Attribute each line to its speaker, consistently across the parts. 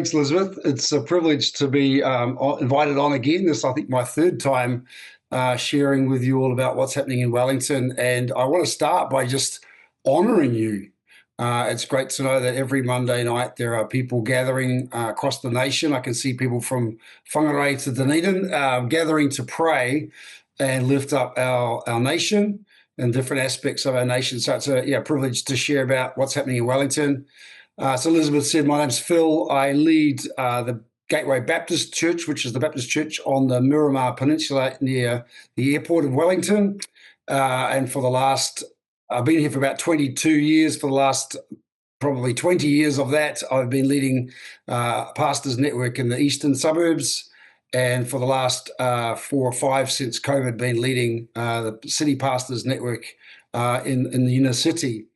Speaker 1: Thanks, Elizabeth. It's a privilege to be invited on again. This, I think, my third time sharing with you all about what's happening in Wellington. And I want to start by just honouring you. It's great to know that every Monday night there are people gathering across the nation. I can see people from Whanganui to Dunedin gathering to pray and lift up our nation and different aspects of our nation. So it's a privilege to share about what's happening in Wellington. So Elizabeth said, my name's Phil. I lead the Gateway Baptist Church, which is the Baptist church on the Miramar Peninsula near the airport of Wellington. And I've been here for about 22 years. For the last probably 20 years of that, I've been leading Pastors Network in the eastern suburbs. And for the last 4 or 5 since COVID, been leading the City Pastors Network in the inner city.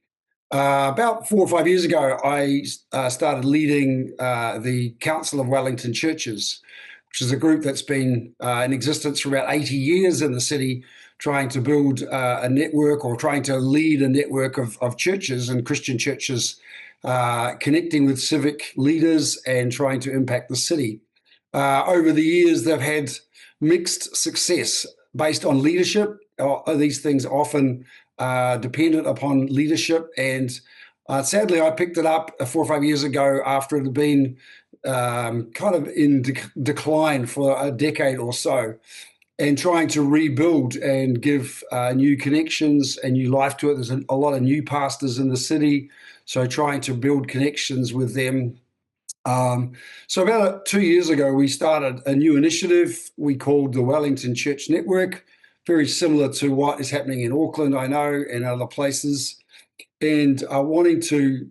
Speaker 1: About 4 or 5 years ago, I started leading the Council of Wellington Churches, which is a group that's been in existence for about 80 years in the city, trying to build a network or trying to lead a network of churches and Christian churches, connecting with civic leaders and trying to impact the city. Over the years, they've had mixed success based on leadership. These things often dependent upon leadership, and sadly I picked it up 4 or 5 years ago after it had been kind of in decline for a decade or so, and trying to rebuild and give new connections and new life to it. There's a lot of new pastors in the city, so trying to build connections with them. So about 2 years ago, we started a new initiative we called the Wellington Church Network, very similar to what is happening in Auckland, I know, and other places, and wanting to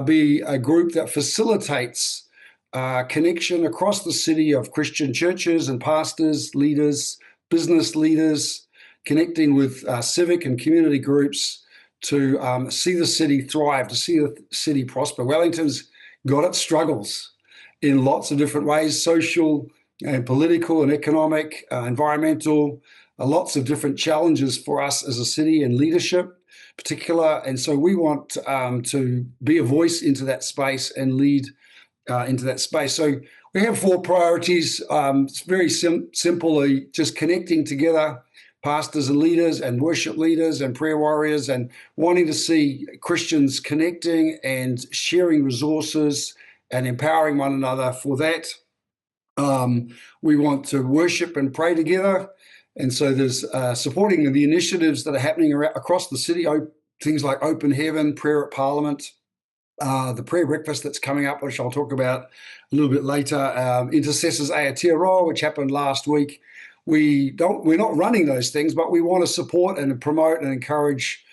Speaker 1: be a group that facilitates connection across the city of Christian churches and pastors, leaders, business leaders, connecting with civic and community groups to see the city thrive, to see the city prosper. Wellington's got its struggles in lots of different ways, social and political and economic, environmental, lots of different challenges for us as a city and leadership particular. And so we want to be a voice into that space and lead into that space. So we have 4 priorities. It's very simply just connecting together pastors and leaders and worship leaders and prayer warriors, and wanting to see Christians connecting and sharing resources and empowering one another for that. We want to worship and pray together. And so there's supporting the initiatives that are happening across the city, things like Open Heaven, Prayer at Parliament, the prayer breakfast that's coming up, which I'll talk about a little bit later, Intercessors Aotearoa, which happened last week. We're not running those things, but we want to support and promote and encourage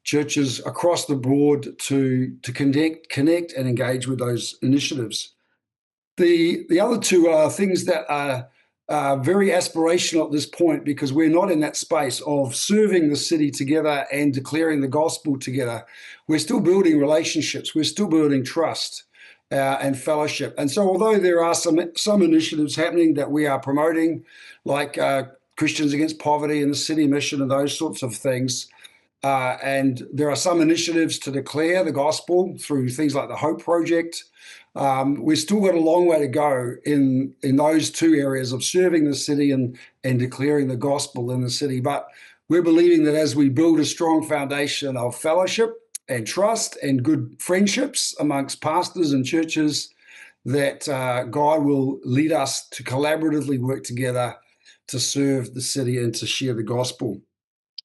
Speaker 1: churches across the board to connect and engage with those initiatives. The other 2 are things that are very aspirational at this point, because we're not in that space of serving the city together and declaring the gospel together. We're still building relationships. We're still building trust and fellowship. And so although there are some initiatives happening that we are promoting, like Christians Against Poverty and the City Mission and those sorts of things, and there are some initiatives to declare the gospel through things like the Hope Project, we've still got a long way to go in those 2 areas of serving the city and declaring the gospel in the city. But we're believing that as we build a strong foundation of fellowship and trust and good friendships amongst pastors and churches, that God will lead us to collaboratively work together to serve the city and to share the gospel.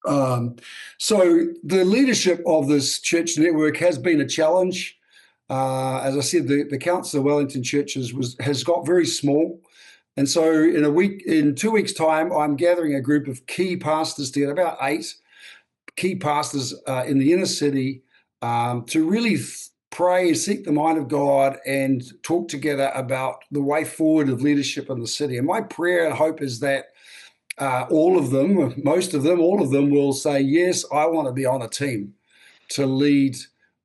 Speaker 1: So the leadership of this church network has been a challenge. As I said, the Council of Wellington Churches has got very small. And so in 2 weeks' time, I'm gathering a group of key pastors together, about 8 key pastors in the inner city, to really pray, seek the mind of God, and talk together about the way forward of leadership in the city. And my prayer and hope is that all of them will say, yes, I want to be on a team to lead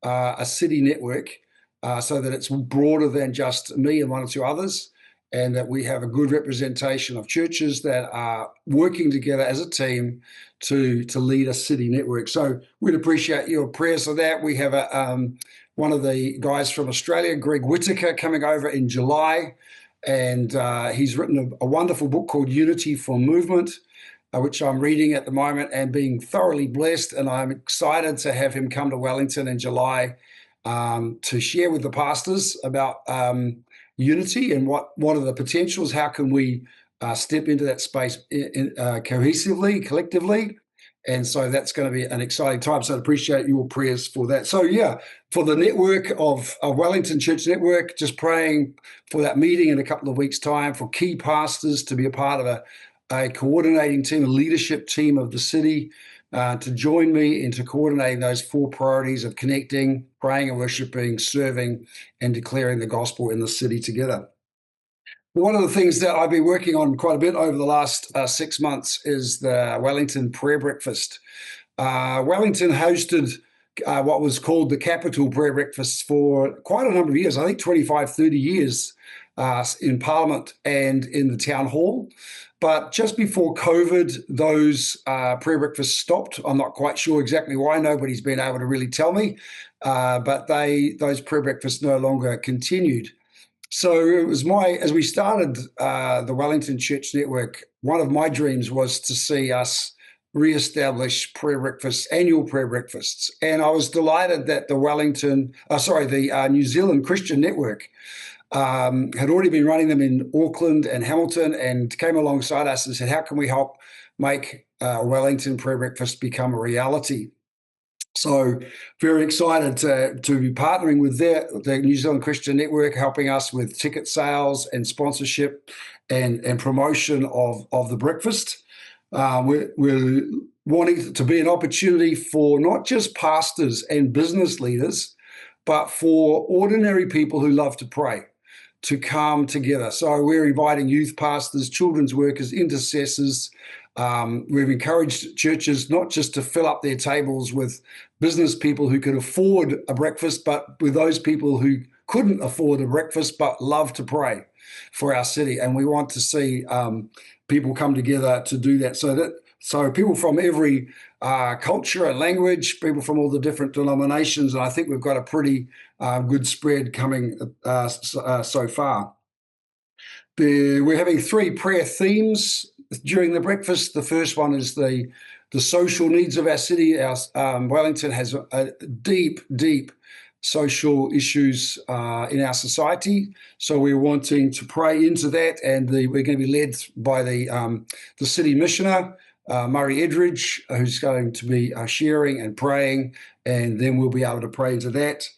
Speaker 1: a city network, so that it's broader than just me and 1 or 2 others. and that we have a good representation of churches that are working together as a team to lead a city network. So we'd appreciate your prayers for that. We have one of the guys from Australia, Greg Whitaker, coming over in July, and he's written a wonderful book called Unity for Movement, which I'm reading at the moment and being thoroughly blessed. And I'm excited to have him come to Wellington in July to share with the pastors about unity and what are the potentials, how can we step into that space cohesively, collectively. And so that's going to be an exciting time. So I appreciate your prayers for that. So yeah, for the network of Wellington Church Network, just praying for that meeting in a couple of weeks' time, for key pastors to be a part of a coordinating team, a leadership team of the city, to join me into coordinating those 4 priorities of connecting, praying and worshiping, serving, and declaring the gospel in the city together. One of the things that I've been working on quite a bit over the last 6 months is the Wellington Prayer Breakfast. Wellington hosted what was called the Capital Prayer Breakfast for quite a number of years, I think 25, 30 years in Parliament and in the Town Hall. But just before COVID, those prayer breakfasts stopped. I'm not quite sure exactly why. Nobody's been able to really tell me. But those prayer breakfasts no longer continued. So it was as we started the Wellington Church Network, one of my dreams was to see us reestablish prayer breakfasts, annual prayer breakfasts. And I was delighted that the New Zealand Christian Network had already been running them in Auckland and Hamilton, and came alongside us and said, how can we help make Wellington Prayer Breakfast become a reality? So very excited to be partnering with the New Zealand Christian Network, helping us with ticket sales and sponsorship and promotion of the breakfast. We're wanting it to be an opportunity for not just pastors and business leaders, but for ordinary people who love to pray to come together. So we're inviting youth pastors, children's workers, intercessors. We've encouraged churches not just to fill up their tables with business people who could afford a breakfast, but with those people who couldn't afford a breakfast but love to pray for our city. And we want to see people come together to do that. So people from every culture and language, people from all the different denominations, and I think we've got a pretty good spread coming so far. We're having 3 prayer themes during the breakfast. The first one is the social needs of our city. Wellington has deep social issues in our society, so we're wanting to pray into that, and we're going to be led by the city missioner, Murray Edridge, who's going to be sharing and praying, and then we'll be able to pray into that.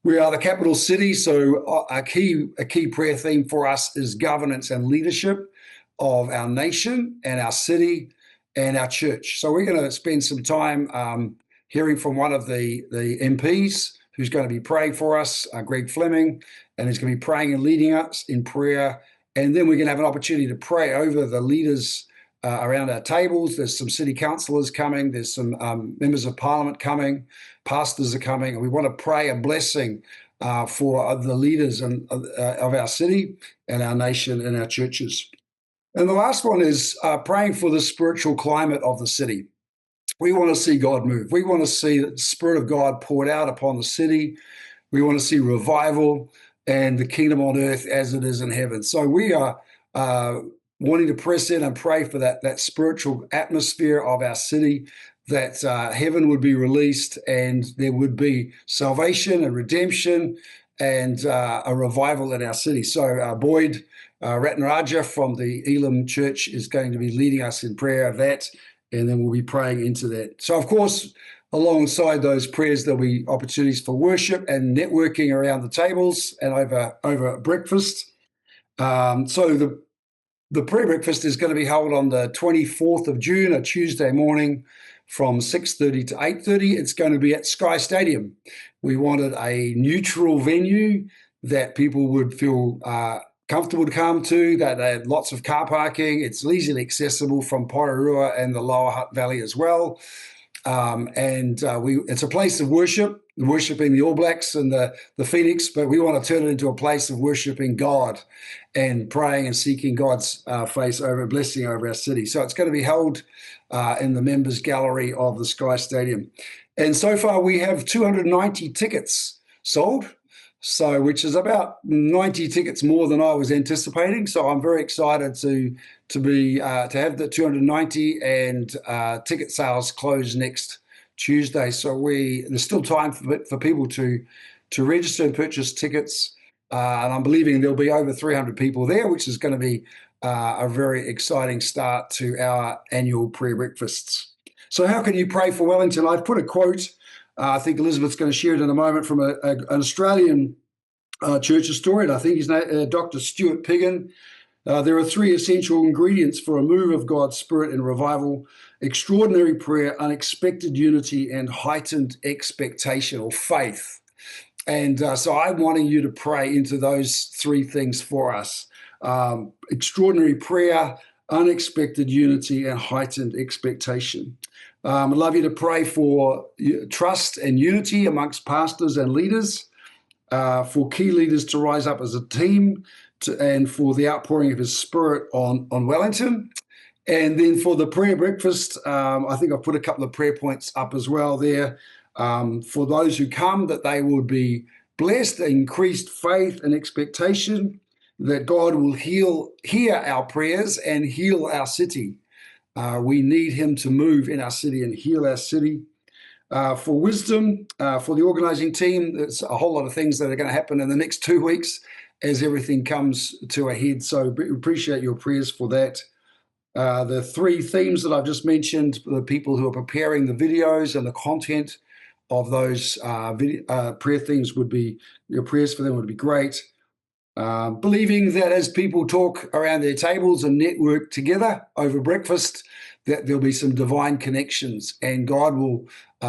Speaker 1: We are the capital city, so a key prayer theme for us is governance and leadership of our nation and our city and our church. So we're going to spend some time hearing from one of the MPs who's going to be praying for us, Greg Fleming, and he's going to be praying and leading us in prayer. And then we're going to have an opportunity to pray over the leaders around our tables. There's some city councillors coming. There's some members of parliament coming. Pastors are coming. And we want to pray a blessing for the leaders of our city and our nation and our churches. And the last one is praying for the spiritual climate of the city. We want to see God move. We want to see the Spirit of God poured out upon the city. We want to see revival and the kingdom on earth as it is in heaven. So we are wanting to press in and pray for that spiritual atmosphere of our city, that heaven would be released and there would be salvation and redemption and a revival in our city. So Boyd Ratnaraja from the Elam Church is going to be leading us in prayer of that, and then we'll be praying into that. So, of course, alongside those prayers, there'll be opportunities for worship and networking around the tables and over breakfast. So the prayer breakfast is going to be held on the 24th of June, a Tuesday morning, from 6:30 to 8:30. It's going to be at Sky Stadium. We wanted a neutral venue that people would feel comfortable to come to, that they had lots of car parking. It's easily accessible from Porirua and the Lower Hutt Valley as well. And it's a place of worship, worshiping the All Blacks and the Phoenix, but we want to turn it into a place of worshiping God and praying and seeking God's face over, blessing over our city. So it's going to be held in the members gallery of the Sky Stadium. And so far we have 290 tickets sold. So, which is about 90 tickets more than I was anticipating. So I'm very excited to have the 290 and ticket sales close next Tuesday. So there's still time for people to register and purchase tickets. And I'm believing there'll be over 300 people there, which is going to be a very exciting start to our annual prayer breakfasts. So how can you pray for Wellington? I've put a quote. I think Elizabeth's going to share it in a moment from an Australian church historian. I think his name, Dr. Stuart Piggin. There are three essential ingredients for a move of God's Spirit and revival: extraordinary prayer, unexpected unity, and heightened expectation or faith. And so I'm wanting you to pray into those three things for us: extraordinary prayer, unexpected unity, and heightened expectation. I'd love you to pray for trust and unity amongst pastors and leaders, for key leaders to rise up as a team, and for the outpouring of his Spirit on Wellington. And then for the prayer breakfast, I think I've put a couple of prayer points up as well there. For those who come, that they will be blessed, increased faith and expectation, that God will hear our prayers and heal our city. We need him to move in our city and heal our city. For wisdom, for the organising team, there's a whole lot of things that are going to happen in the next 2 weeks as everything comes to a head. So appreciate your prayers for that. The three themes that I've just mentioned, the people who are preparing the videos and the content of those prayer themes, your prayers for them would be great. Believing that as people talk around their tables and network together over breakfast, that there'll be some divine connections and God will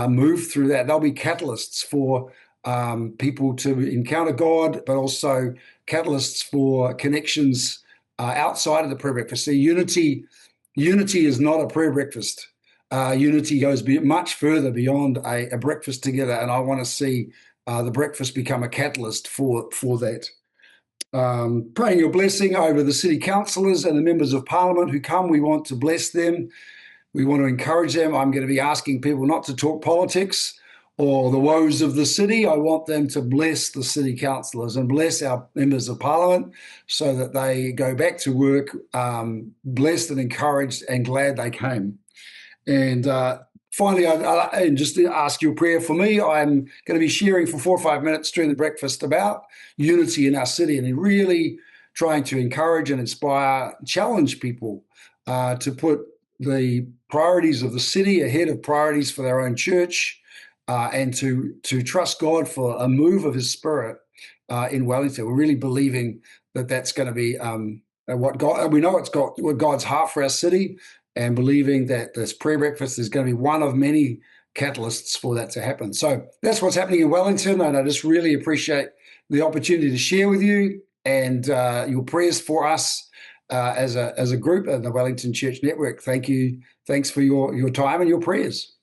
Speaker 1: move through that. There'll be catalysts for people to encounter God, but also catalysts for connections outside of the prayer breakfast. See, unity is not a prayer breakfast. Unity goes much further beyond a breakfast together, and I want to see the breakfast become a catalyst for that. Praying your blessing over the city councillors and the members of parliament who come. We want to bless them. We want to encourage them. I'm going to be asking people not to talk politics or the woes of the city. I want them to bless the city councillors and bless our members of parliament so that they go back to work blessed and encouraged and glad they came. And finally, I just ask your prayer for me. I'm going to be sharing for 4 or 5 minutes during the breakfast about unity in our city and really trying to encourage and inspire, challenge people to put the priorities of the city ahead of priorities for their own church, and to trust God for a move of his Spirit in Wellington. We're really believing that that's going to be what God's heart for our city, and believing that this prayer breakfast is going to be one of many catalysts for that to happen. So that's what's happening in Wellington, and I just really appreciate the opportunity to share with you and your prayers for us as a group at the Wellington Church Network. Thank you. Thanks for your time and your prayers.